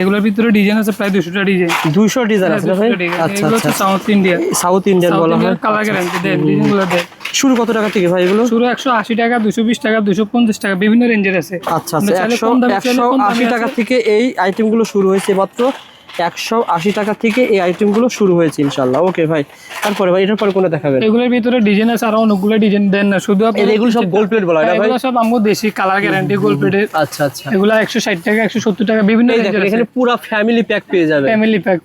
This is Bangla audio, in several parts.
এগুলোর ভিতরে ডিজাইন আছে প্রায় 200টা ডিজাইন। 200 ডিজাইন আছে ভাই? আচ্ছা আচ্ছা, সাউথ ইন্ডিয়া, সাউথ ইন্ডিয়ান বলা হয়। কালার গ্যারান্টি দেন, ডিজাইনগুলো দেন। শুরু কত টাকা থেকে ভাই এগুলো? শুরু 180 টাকা, 220 টাকা, 250 টাকা, বিভিন্ন রেঞ্জের আছে। আচ্ছা আচ্ছা, 180 টাকা থেকে এই আইটেমগুলো শুরু হয়েছে মাত্র। 180 টাকা থেকে এই আইটেমগুলো শুরু হয়েছে ইনশাআল্লাহ। ওকে ভাই, তারপরে ভাই এটার পরে কোনটা দেখাবেন? এগুলোর ভিতরে ডিজাইন আছে আরো অনেকগুলো ডিজাইন দেন না, শুধু এগুলো সব গোল্ড প্লেট বলা হয় না ভাই? এগুলো সব আমগো দেশি কালার গ্যারান্টি গোল্ড প্লেটের। আচ্ছা আচ্ছা, এগুলো 160 টাকা, 170 টাকা, বিভিন্ন রেঞ্জের। এখানে পুরো ফ্যামিলি প্যাক পেয়ে যাবেন। ফ্যামিলি প্যাক,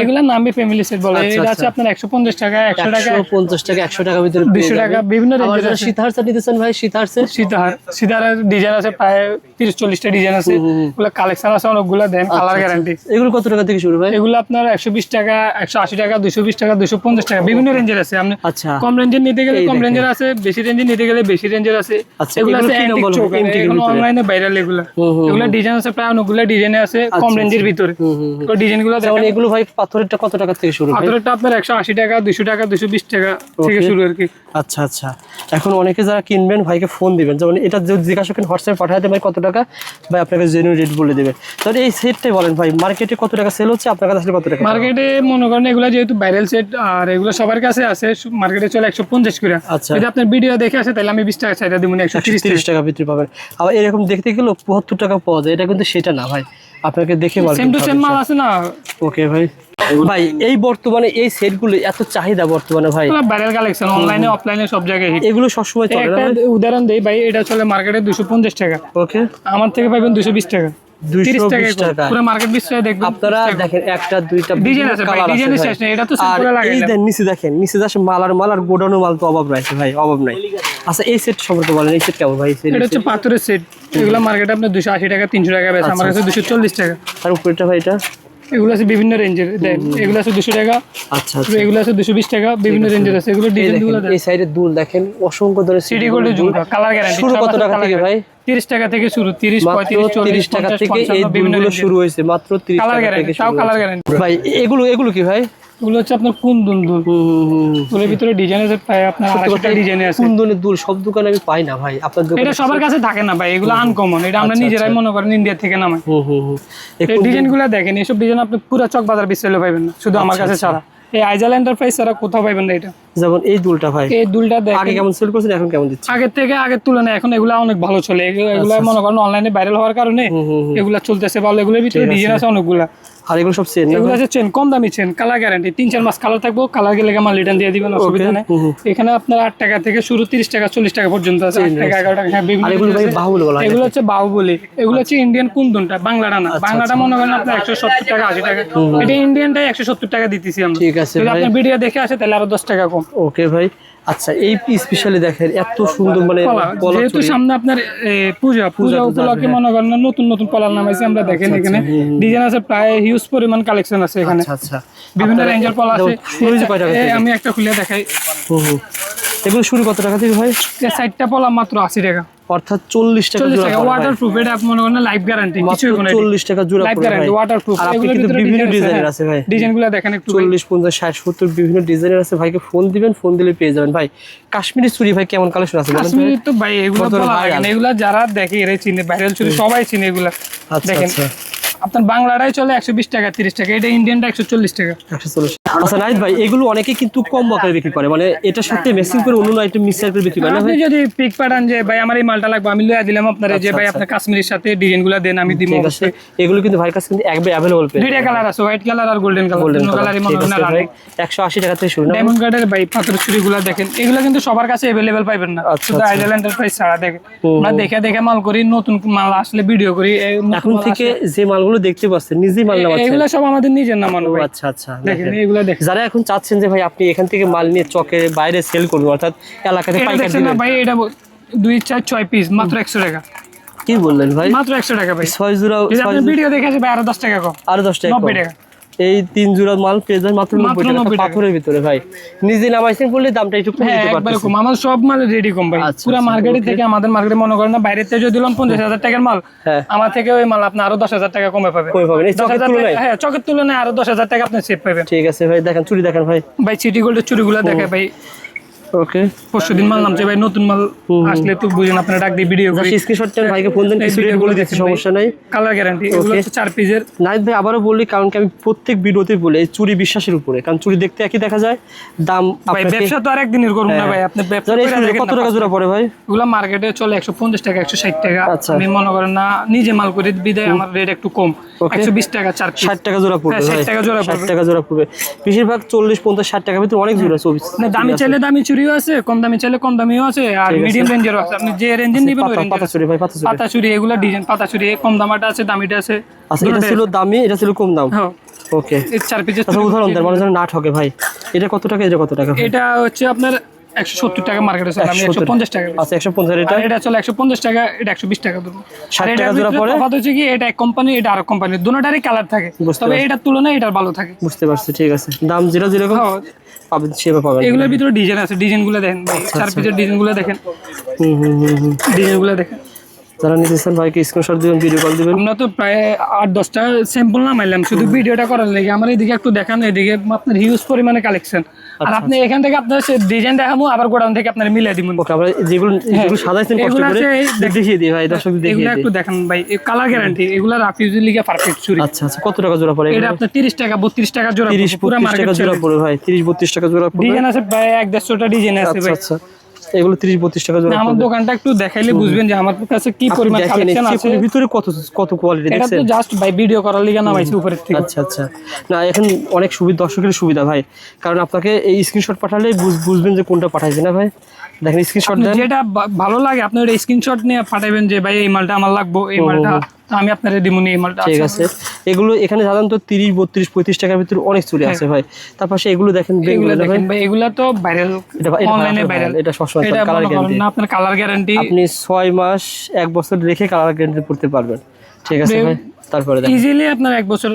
এগুলো নামে ফ্যামিলি সেট বলে। এটা আছে আপনার 150 টাকা, 100 টাকা, 150 টাকা, 100 টাকার ভিতরে 200 টাকা, বিভিন্ন রেঞ্জের আছে। সীতাহার সেট দিতেছেন ভাই? সীতাহারের ডিজাইন আছে প্রায় 30-40 টা ডিজাইন আছে। এগুলো কালেকশন আছে অনেকগুলো দেন, কালার গ্যারান্টি। এগুলো কত টাকা থেকে শুরু ভাই? এগুলো আপনার 120 টাকা, 180 টাকা, 220 টাকা, 250 টাকা, বিভিন্ন রেঞ্জের আছে। আপনি আচ্ছা, কম রেঞ্জের নিতে গেলে কম রেঞ্জের আছে, বেশি রেঞ্জের নিতে গেলে বেশি রেঞ্জের আছে। এগুলো আছে অনলাইনে ভাইরাল। এগুলো ডিজাইন আছে প্রায় অনেকগুলো ডিজাইন আছে কম রেঞ্জের ভিতরে। তো ডিজাইনগুলো দেখেন। এগুলো ভাই পাথরেরটা কত টাকা থেকে শুরু? পাথরেরটা আপনার 180 টাকা, 200 টাকা, 220 টাকা থেকে শুরু আর কি। আচ্ছা আচ্ছা, এখন অনেকে যারা কিনবেন ভাইকে ফোন দিবেন, যেমন এটা যদি জিজ্ঞাসা করেন হোয়াটসঅ্যাপে পাঠাতে ভাই কত টাকা, ভাই আপনাকে জেনুইন রেট বলে দেবে। তাহলে এই সেটটাই বলেন ভাই, মার্কেটে কত টাকা সেল হচ্ছে, আপনার কাছে আসলে কত টাকা? মার্কেটে মনে করেন এগুলো যেহেতু ভাইরাল সেট আর এগুলো সবার কাছে আছে, মার্কেটে চলে 150 করে। আচ্ছা, যদি আপনার ভিডিও দেখে আসে তাহলে আমি 20 টাকা চাইটা দিব, 130 টাকা ভিতরে পাবেন। আবার এরকম দেখতে গেলে 75 টাকা পাওয়া যায়, এটা কিন্তু সেটা না ভাই, আপনাকে দেখে বলবেন সেম টু সেম মাল আছে না। ওকে ভাই, ভাই এই বর্তমানে এই সেটগুলো এত চাহিদা বর্তমানে ভাই, ভাইরাল কালেকশন, অনলাইনে অফলাইনে সব জায়গায় হিট। এগুলো সবসময় চলে না? একটা উদাহরণ দেই ভাই, এটা চলে মার্কেটে 250 টাকা। ওকে, আমার থেকে পাবেন 220 টাকা, 220 টাকা। পুরো মার্কেট 20 টাকা দেখবেন। আপনারা দেখেন একটা দুইটা ডিজাইন আছে ভাই, ডিজাইনের শেষ নেই। এটা তো পুরো লাগাই। এই দেন নিচে দেখেন, নিচে দাস মালার গোডাউনের মাল তো অভাব নাই ভাই, অভাব নাই। আচ্ছা, এই সেট সম্পর্কে বলেন, এই সেট কেমন ভাই? এটা হচ্ছে পাথরের সেট। এগুলো মার্কেটে আপনার 280 টাকা, 300 টাকা বেচে, আমার কাছে 240 টাকা। তার উপরেটা ভাই এটা? এগুলো আছে বিভিন্ন রেঞ্জের দেন। এগুলো আছে 200 টাকা। আচ্ছা, এগুলো আছে 220 টাকা, বিভিন্ন রেঞ্জের আছে। এগুলো ডিজাইনগুলো এই সাইডে দুল দেখেন, অসংখ্য ধরে সিটি গোল্ডের ঝুমকা, কালার গ্যারান্টি। শুরু কত টাকা থেকে ভাই? 30 টাকা থেকে শুরু, 30, 35, 40 টাকা থেকে এই দুলগুলো শুরু হয়েছে মাত্র 30 টাকা থেকে। তাও কালার গ্যারান্টি ভাই এগুলো কি ভাই? এগুলো হচ্ছে আপনার কুন্দন দুল। দুলের ভিতরে ডিজাইন আছে প্রায় আপনার 250টা ডিজাইন আছে। কুন্দনের দুল সব দোকানে আমি পাই না ভাই, আপনার দোকানে? এটা সবার কাছে থাকে না ভাই, এগুলো আনকমন। এটা আমরা নিজেরাই মনে করেন ইন্ডিয়া থেকে নামাই। এই ডিজাইনগুলো দেখেন, এইসব ডিজাইন আপনি পুরো চক বাজার বিশ্বেলে পাবেন না, শুধু আমার কাছে ছাড়া। এই আইজাল এন্টারপ্রাইজ ছাড়া কোথাও পাবেন না এটা। যেমন এই দুলটা ভাই, এই দুলটা দেখেন আগে কেমন সেল করছেন, এখন কেমন দিচ্ছে? আগের তুলনায় এখন এগুলা অনেক ভালো চলে। এগুলা মনে করেন অনলাইনে ভাইরাল হওয়ার কারণে এগুলা চলতেছে ভালো। এগুলোর ভিতরে ডিজাইন আছে অনেকগুলা। আর এগুলো সব চেন? এগুলো আছে চেন, কম দামি চেন, কালার গ্যারান্টি। 3-4 মাস কালার থাকবো, কালার গেলে মাল রিটার্ন দিয়ে দিবেন, অসুবিধা নেই। এখানে আপনার 8 টাকা থেকে শুরু, 30 টাকা, 40 টাকা পর্যন্ত আছে। 8 টাকা, 11 টাকা। এগুলো হচ্ছে বাহুবলী। এগুলো হচ্ছে ইন্ডিয়ান কুন্দনটা, বাংলাটা না। বাংলাটা মনে করেন আপনার 170 টাকা, 80 টাকা। এটা ইন্ডিয়ানটাই 170 টাকা দিতেছি আমরা। ঠিক আছে, যদি আপনার ভিডিও দেখে আসে তাহলে আরো 10 টাকা কম। ওকে ভাই। আচ্ছা, এই স্পেশালি দেখেন এত সুন্দর, মানে যেহেতু সামনে আপনার পূজা উপলক্ষে মনে করেন নতুন নতুন পলার নামাইছে আমরা। দেখেন এখানে ডিজাইন আছে প্রায় হিউজ পরিমাণ কালেকশন আছে এখানে। আচ্ছা, বিভিন্ন রেঞ্জের পলা আছে। আমি একটা খুলে দেখাই। এগুলো শুরু কত টাকা থেকে ভাই? এই সাইডটা পলা মাত্র 80 টাকা, অর্থাৎ 40 টাকা জোড়া। ওয়াটারপ্রুফ, এটা মনে করেন লাইফ গ্যারান্টি, কিছু কোনো 40 টাকা জোড়া লাইফ গ্যারান্টি, ওয়াটারপ্রুফ। এগুলো কিন্তু বিভিন্ন ডিজাইনের আছে ভাই। ডিজাইনগুলো দেখেন একটু। 40, 50, 60, 70 বিভিন্ন ডিজাইনের আছে। ভাইকে ফোন দিবেন, ফোন দিলে পেয়ে যাবেন ভাই। কাশ্মীরি চুড়ি ভাই কেমন কালেকশন আছে? কাশ্মীরি তো ভাই এগুলো এগুলা যারা দেখে এরাই চিনে, ভাইরাল চুড়ি সবাই চিনে এগুলা। দেখেন আপনার বাংলাটাই চলে 120 টাকা, 30 টাকা। এটা ইন্ডিয়ানটা 140 টাকা, 140। আচ্ছা নাইট ভাই, এগুলো অনেকে কিন্তু কম আকারে বিক্রি করে, মানে এটার সাথে ম্যাচিং করে অন্য আইটেম মিক্সার করে বিক্রি করে না? আপনি যদি পিক পাঠান যে ভাই আমার এই মালটা লাগবে, আমি লইয়া দিলাম আপনারে, যে ভাই আপনার কাশ্মীরের সাথে ডিজাইনগুলো দেন, আমি দিব। এগুলো কিন্তু ভাইয়ের কাছে কিন্তু একবার अवेलेबल পেয়ে। দুইটা কালার আছে, হোয়াইট কালার আর গোল্ডেন কালার। দুটো কালারই মনে হয় না রানিং। 180 টাকা থেকে শুরু না? ডায়মন্ড কাটের ভাই পাথরের চুড়িগুলো দেখেন, এগুলো কিন্তু সবার কাছে अवेलेबल পাবেন না, শুধু আইজাল এন্টারপ্রাইজ ছাড়া। দেখেন আমরা দেখে মাল করি, নতুন মাল আসলে ভিডিও করি। এখন থেকে যে মালগুলো দেখতে পাচ্ছেন নিজেই মাল নেওয়া, এগুলো সব আমাদের নিজের না মাল। আচ্ছা আচ্ছা, দেখেন এগুলো দেখেন। যারা এখন চাচ্ছেন যে ভাই আপনি এখান থেকে মাল নিয়ে চকে বাইরে সেল করবেন, অর্থাৎ এলাকাতে পাইকারি দিবেন, না ভাই এটা 2, 4, 6 পিস মাত্র 100 টাকা। কি বললেন ভাই? মাত্র 100 টাকা ভাই। 6 জোড়া, যদি আপনি ভিডিও দেখে আসে ভাই আরো 10 টাকা কম, আরো 10 টাকা, 90 টাকা। এই 3 জোড়া মাল পেয়ে যান মাত্র 90 টাকা পাথরের ভিতরে ভাই। নিজে নামাইছেন বললে দামটা একটু কম দিতে পারতেছেন। আমার সব মাল রেডি কম ভাই, পুরো মার্কেটে থেকে। আমাদের মার্কেটে মনে করেন না, বাইরে থেকে যদি দিলাম 50,000 টাকার মাল, আমার থেকে ওই মাল আপনি আরো 10,000 টাকা কমে পাবেন। এই চকের তুলনায়? হ্যাঁ, চকের তুলনায় আরো 10,000 টাকা আপনি সেভ পাবেন। ঠিক আছে ভাই, দেখেন চুড়ি দেখেন ভাই। ভাই সিটি গোল্ডের চুড়িগুলো দেখে ভাই, ওকে পরশুদিন মাল নামছে ভাই, নতুন মাল আসলে তো বুঝেন আপনারা ডাক দিয়ে ভিডিও করি। স্ক্রিনশট দেন ভাইকে ফোন দেন, কিছু রেট বলে দিচ্ছি, সমস্যা নাই। কালার গ্যারান্টি, এগুলো হচ্ছে 4 পিসের। নাইট ভাই আবারও বললি, কারণ কি আমি প্রত্যেক ভিডিওতে বলি এই চুরি বিশ্বাসের উপরে, কারণ চুরি দেখতে একই দেখা যায়, দাম ভাই ব্যবসা তো আর একদিনের করুন না ভাই, আপনি ব্যবসা করে দেখেন কত টাকা জোড়া পড়ে ভাই? এগুলো মার্কেটে চলে 150 টাকা 160 টাকা। আচ্ছা। আমি মনে করেন না নিজে মাল করে বিদায় আমার রেট একটু কম, 120 টাকা 4 পিস। 60 টাকা জোড়া পড়বে 60 টাকা জোড়া 60 টাকা জোড়া পড়বে। বেশিরভাগ 40 50 60 টাকার ভিতরে অনেক জোড়া 24 না, দামি চাইলে দামি চুরিও আছে, কম দামি চাইলে কম দামিও আছে, আর মিডিয়াম রেঞ্জেরও আছে। আপনি যে রেঞ্জের নেবেন ওই রেঞ্জের। পাতা চুরি ভাই, পাতা চুরি। পাতা চুরি এগুলা ডিজাইন পাতা চুরি, কম দামাটা আছে দামিটা আছে। আচ্ছা, এটা ছিল দামি, এটা ছিল কম দাম। হ্যাঁ, ওকে। এই 4 পিসের আচ্ছা, উদাহরণ দেন, মানুষ যেন না ঠকে ভাই। এটা কত টাকা, এটা কত টাকা? এটা হচ্ছে আপনার 170 টাকা মার্কেটে চলে, আমি 150 টাকা। আচ্ছা, 150। এটা এটা চলে 150 টাকা, এটা 120 টাকা দেবো। 60 টাকা জোড়া পড়ে। তফাৎ হচ্ছে কি, এটা এক কোম্পানি, এটা আরেক কোম্পানি, দুটোটারই কালার থাকে, তবে এটার তুলনায় এটার ভালো থাকে। বুঝতে পারছি, ঠিক আছে। দাম যেটা যেরকম পাবেন সেভাবে পাবেন। এগুলোর ভিতরে ডিজাইন আছে, ডিজাইনগুলো দেখেন ভাই, 4 পিসের ডিজাইনগুলো দেখেন, ডিজাইনগুলো দেখেন। যারা নিতে চান ভাইকে স্ক্রিনশট দিবেন, ভিডিও কল দিবেন। আমরা তো প্রায় 8-10টা স্যাম্পল নামাইলাম শুধু ভিডিওটা করার লেগে। আমার এদিকে একটু দেখান, এদিকে আপনার হিউজ পরিমাণে কালেকশন, আর আপনি এখান থেকে আপনার ডিজাইন দেখাবো, আবার গোডাউন থেকে আপনার মিলিয়ে দিবেন। ওকে, আমরা যেগুলো সাজাইছেন কষ্ট করে দেখিয়ে দিই ভাই, দর্শক দেখিয়ে এগুলো দিই। একটু দেখেন ভাই, এই কালার গ্যারান্টি, এগুলো রাফিউজের লিগে পারফেক্ট চুরি। আচ্ছা আচ্ছা, কত টাকা জোড়া পড়ে? এটা আপনার 30 টাকা 32 টাকা জোড়া, 30 পুরো 32 মার্কেট টাকা জোড়া পড়ে ভাই, 30 32 টাকা জোড়া পড়ে। ডিজাইন আছে প্রায় 150টা ডিজাইন আছে ভাই। আচ্ছা, এগুলো 30 32 টাকা জোড়া। আমার দোকানটা একটু দেখাইলে বুঝবেন যে আমার কাছে কি পরিমাণ কালেকশন আছে। ভিতরে কত কত কোয়ালিটি এটা দেখছেন? তো জাস্ট ভাই ভিডিও করার লিগে নামাইছি উপরের থেকে। আচ্ছা আচ্ছা, না এখন অনেক সুবিধা, দর্শকের সুবিধা ভাই, কারণ আপনাকে এই স্ক্রিনশট পাঠালে বুঝবেন যে কোনটা পাঠাইছে না ভাই। দেখেন স্ক্রিনশট দেন, যেটা ভালো লাগে আপনি ওটা স্ক্রিনশট নিয়ে পাঠাবেন যে ভাই এই মালটা আমার লাগবে, এই মালটা আমি আপনারে দিমুনি, এই মালটা ঠিক আছে। এগুলো এখানে সাধারণত 30 32 35 টাকার ভিতরে অনেক চুরি আছে ভাই। তারপর এগুলো দেখেন, এগুলো দেখেন ভাই, এগুলা তো ভাইরাল, অনলাইনে ভাইরাল। এটা সবসময় এটা কালার গ্যারান্টি না, আপনার কালার গ্যারান্টি আপনি 6 মাস 1 বছর রেখে কালার গ্যারান্টি করতে পারবেন। ঠিক আছে ভাই, তারপরে দেখেন ইজিলি আপনার 1 বছর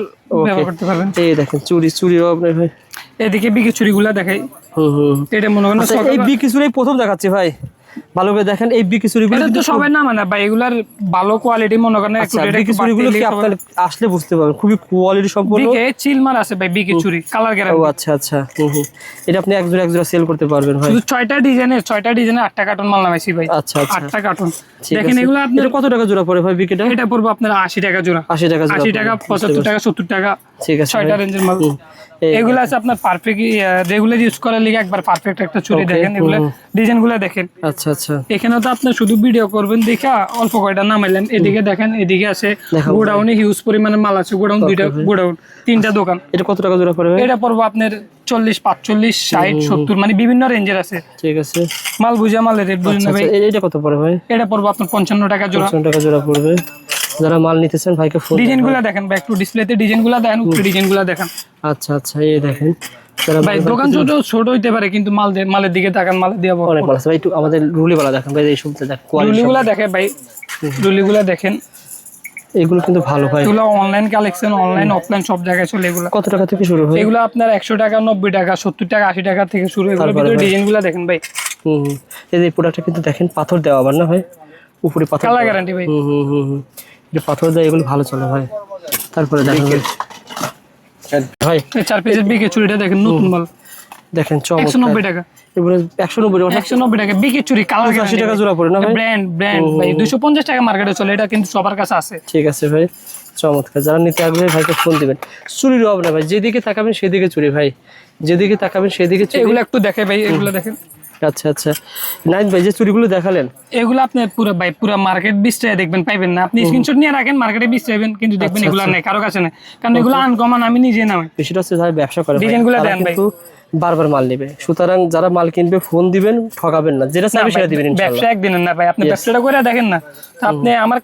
ব্যবহার করতে পারবেন। এই দেখেন চুরিও আপনার ভাই, এদিকে বিকে চুরিগুলা দেখাই। এটা মনে করেন এই বিক্রি চুরি প্রথম দেখাচ্ছি ভাই, ভালো করে দেখেন। এই বিক্রি চুরিগুলো এটা তো সবাই না মানে ভাই, এগুলার ভালো কোয়ালিটি মনে করেন একটু রেট বিক্রি চুরিগুলো কি আপনারা আসলে বুঝতে পারবেন, খুবই কোয়ালিটি সম্পন্ন। বিকে চিলমার আছে ভাই, বিকে চুরি কালার ও গ্যারান্টি। আচ্ছা আচ্ছা, এটা আপনি এক জোড়া সেল করতে পারবেন ভাই। শুধু 6টা ডিজাইনের 8টা কার্টন মাল নামাইছি ভাই। আচ্ছা আচ্ছা, 8টা কার্টন ঠিক দেখেন। আছে। এগুলো আপনার কত টাকা জোড়া পড়ে ভাই বিকেটা? এটা পড়বে আপনার 80 টাকা জোড়া। 80 টাকা জোড়া, 80 টাকা 75 টাকা 70 টাকা, ঠিক আছে 6টা রেঞ্জের মাল। এগুলো আছে আপনার পারফেক্ট, রেগুলার ইউজ করার লিগে একবার পারফেক্ট একটা চুরি দেখেন। এগুলো ডিজাইনগুলো দেখেন। আচ্ছা আচ্ছা, এখানে তো আপনি শুধু ভিডিও করবেন দেখা অল্প কয়টা নামাইলেন। এদিকে দেখেন, এদিকে আছে গোডাউনে হিউজ পরিমাণে মাল আছে, গোডাউন 2টা, গোডাউন 3টা দোকান। এটা কত টাকা জোড়া পড়ে ভাই? এটা পড়বে আপনার 40 45 60 70, মানে বিভিন্ন রেঞ্জের আছে। ঠিক আছে, মাল বুঝা মালের রেট বুঝেন না ভাই। এটা কত পড়ে ভাই? এটা পড়বে আপনার 55 টাকা জোড়া। 55 টাকা জোড়া পড়বে। যারা মাল নিতেছেন ভাইকে ফোন, ডিজাইনগুলো দেখেন ভাই, একটু ডিসপ্লেতে ডিজাইনগুলো দেখেন, উপরে ডিজাইনগুলো দেখেন। আচ্ছা আচ্ছা, এই দেখেন ভাই দোকান ছোট হইতে পারে, কিন্তু মালের দিকে তাকান, মালের দিয়ে অনেক ভালো আছে ভাই। একটু আমাদের রুলিওয়ালা দেখেন ভাই, এই সবটা দেখেন, রুলিগুলো দেখেন ভাই, রুলিগুলো দেখেন। এগুলো কিন্তু ভালো ভাই। এগুলো অনলাইন কালেকশন, অনলাইন অফলাইন সব জায়গায় চলে। এগুলো কত টাকা থেকে শুরু হয়? এগুলো আপনার 100 টাকা 90 টাকা 70 টাকা 80 টাকা থেকে শুরু। এগুলোর ভিতরে ডিজাইনগুলো দেখেন ভাই। এই যে প্রোডাক্টটা কিন্তু দেখেন পাথর দেওয়া আবার না ভাই, উপরে পাথর, কালার গ্যারান্টি ভাই। এটা পাথর দেয়, এগুলো ভালো চলে ভাই। তারপরে দেখেন ভাই, এই 4 পিসের বিকে চুরিটা দেখেন, নতুন মাল দেখেন 190 টাকা। এগুলো 190 টাকা বিকে চুরি, কালার 80 টাকা জোড়া পড়ে না ভাই? ব্র্যান্ড ভাই 250 টাকা মার্কেটে চলে, এটা কিন্তু সবার কাছে আছে। ঠিক আছে ভাই, চমৎকার। যারা নিতে আগ্রহী ভাইকে ফোন দিবেন। চুরির অভাব না ভাই, যেদিকে তাকাবেন সেদিকে চুরি ভাই, যেদিকে তাকাবেন সেদিকে চুরি। এগুলো একটু দেখে ভাই, এগুলো দেখেন। আচ্ছা আচ্ছা, নাইন ভাই যে চুরিগুলো দেখালেন, এগুলো আপনি পুরো মার্কেট 20 টাকা দেখবেন, পাইবেন না। আপনি স্ক্রিনশট নিয়ে রাখেন, মার্কেটে 20 টাকা পাবেন, কিন্তু দেখবেন এগুলো নাই, কারো কাছে নাই, কারণ এগুলো আনকমন। আমি নিজে নামাই। বেশিটা হচ্ছে যারা ব্যবসা করে ডিজাইনগুলো দেন ভাই, কিন্তু বারবার মাল নেবে। সুতরাং যারা মাল কিনবে ফোন দিবেন, ঠকাবেন না, যেটা চাইবে সেটা দিবেন ইনশাআল্লাহ। ব্যবসা একদিনের না ভাই, আপনি ব্যবসাটা করে দেখেন না, তো আপনি আমার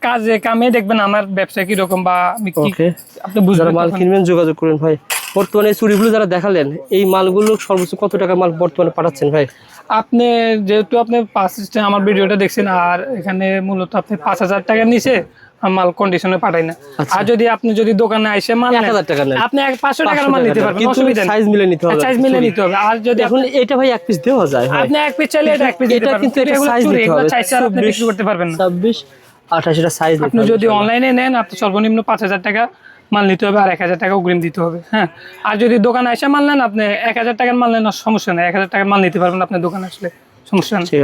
কামে দেখবেন আমার ব্যবসা কি রকম বা আমি কি, আপনি বুঝবেন। যারা মাল কিনবেন যোগাযোগ করুন ভাই। বর্তমানে এই চুরিগুলো যারা দেখালেন, এই মালগুলো সর্বোচ্চ কত টাকা মাল বর্তমানে পাঠাচ্ছেন ভাই? আপনি যেহেতু আপনি 5 আমার ভিডিওটা দেখছেন, আর এখানে মূলত আপনি 5000 টাকা নিচে মাল কন্ডিশনে পাঠাই না। আর যদি দোকানে এসে মাল 1000 টাকা নেন, আপনি 500 টাকার মাল নিতে পারবেন, কিন্তু অসুবিধা নেই। সাইজ মিলে নিতে হবে, সাইজ মিলে নিতে হবে। আর যদি এখন এটা ভাই এক পিস দেওয়া যায়, আপনি এক পিস চাইলে এটা এক পিস দিতে পারবেন, কিন্তু এটা এগুলো সাইজ চুরি, নিতে এগুলো হবে। চাইছে আর আপনি বিক্রি করতে পারবেন না। 26 28 এটা সাইজ। আপনি যদি অনলাইনে নেন, আপনি সর্বনিম্ন 5000 টাকা মাল নিতে হবে আর 1000 টাকা অগ্রিম দিতে হবে। হ্যাঁ, আর যদি দোকানে এসে মাল নেন, আপনি 1000 টাকার মাল নেন সমস্যা নেই, 1000 টাকার মাল নিতে পারবেন আপনার দোকানে আসলে, সমস্যা নেই।